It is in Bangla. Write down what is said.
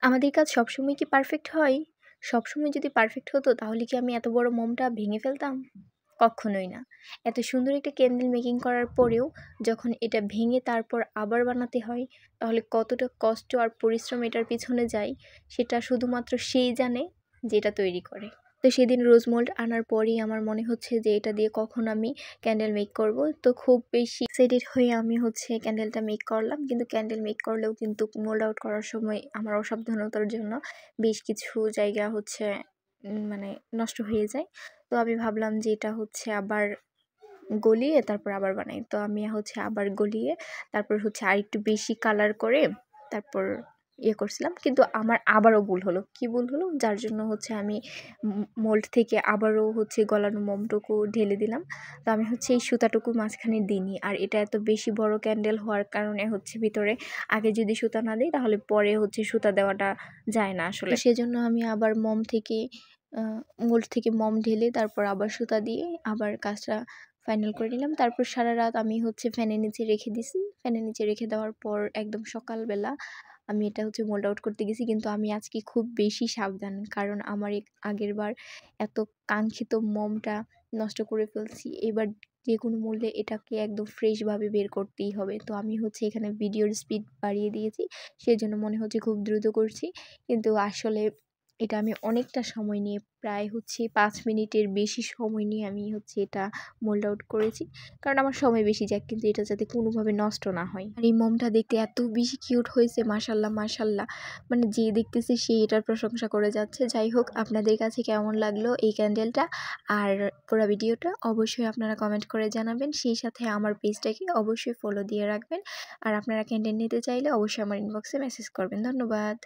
আমাদের কাজ সবসময় কি পারফেক্ট হয়? সবসময় যদি পারফেক্ট হতো তাহলে কি আমি এত বড় মোমটা ভেঙে ফেলতাম? কক্ষনোই না। এত সুন্দর একটা ক্যান্ডেল মেকিং করার পরেও যখন এটা ভেঙে তারপর আবার বানাতে হয়, তাহলে কতটা কষ্ট আর পরিশ্রম এটার পিছনে যায় সেটা শুধুমাত্র সেই জানে যে এটা তৈরি করে। তো সেদিন রোজ মোল্ড আনার পরেই আমার মনে হচ্ছে যে এটা দিয়ে কখন আমি ক্যান্ডেল মেক করব। তো খুব বেশি এক্সাইটেড হয়ে আমি ক্যান্ডেলটা মেক করলাম। কিন্তু ক্যান্ডেল মেক করলেও কিন্তু মোল্ড আউট করার সময় আমার অসাবধানতার জন্য বেশ কিছু জায়গা মানে নষ্ট হয়ে যায়। তো আমি ভাবলাম যে এটা আবার গলিয়ে তারপর আবার বানাই। তো আমি আবার গলিয়ে তারপর আরেকটু বেশি কালার করে তারপর করছিলাম। কিন্তু আমার আবারও ভুল হলো। কি ভুল হলো? যার জন্য আমি মোল্ড থেকে আবারও গলানো মোমটুকু ঢেলে দিলাম। তো আমি এই সুতাটুকু মাঝখানে দিইনি। আর এটা এত বেশি বড় ক্যান্ডেল হওয়ার কারণে ভিতরে আগে যদি সুতা না দিই তাহলে পরে সুতা দেওয়াটা যায় না আসলে। সেজন্য আমি আবার মোল্ড থেকে মোম ঢেলে তারপর আবার সুতা দিয়ে আবার কাজটা ফাইনাল করে নিলাম। তারপর সারা রাত আমি ফ্যানের নিচে রেখে দিছি। ফ্যানের নিচে রেখে দেওয়ার পর একদম সকালবেলা আমি এটা মোল্ড আউট করতে গেছি। কিন্তু আমি আজকে খুব বেশি সাবধান, কারণ আমার আগেরবার এত কাঙ্ক্ষিত মোমটা নষ্ট করে ফেলছি। এবার যে কোনো মূল্যে এটাকে একদম ফ্রেশভাবে বের করতেই হবে। তো আমি এখানে ভিডিওর স্পিড বাড়িয়ে দিয়েছি, সেজন্য মনে হচ্ছে খুব দ্রুত করছি। কিন্তু আসলে এটা আমি অনেকটা সময় নিয়ে প্রায় 5 মিনিটের বেশি সময় নিয়ে আমি এটা মোল্ড আউট করেছি, কারণ আমার সময় বেশি যাক কিন্তু এটা যাতে কোনোভাবে নষ্ট না হয়। আর এই মোমটা দেখতে এত বেশি কিউট হয়েছে, মাশাল্লাহ মাশাল্লাহ, মানে যে দেখতেছে সে এটার প্রশংসা করে যাচ্ছে। যাই হোক, আপনাদের কাছে কেমন লাগলো এই ক্যান্ডেলটা আর পুরো ভিডিওটা অবশ্যই আপনারা কমেন্ট করে জানাবেন। সেই সাথে আমার পেজটাকে অবশ্যই ফলো দিয়ে রাখবেন। আর আপনারা ক্যান্ডেল নিতে চাইলে অবশ্যই আমার ইনবক্সে মেসেজ করবেন। ধন্যবাদ।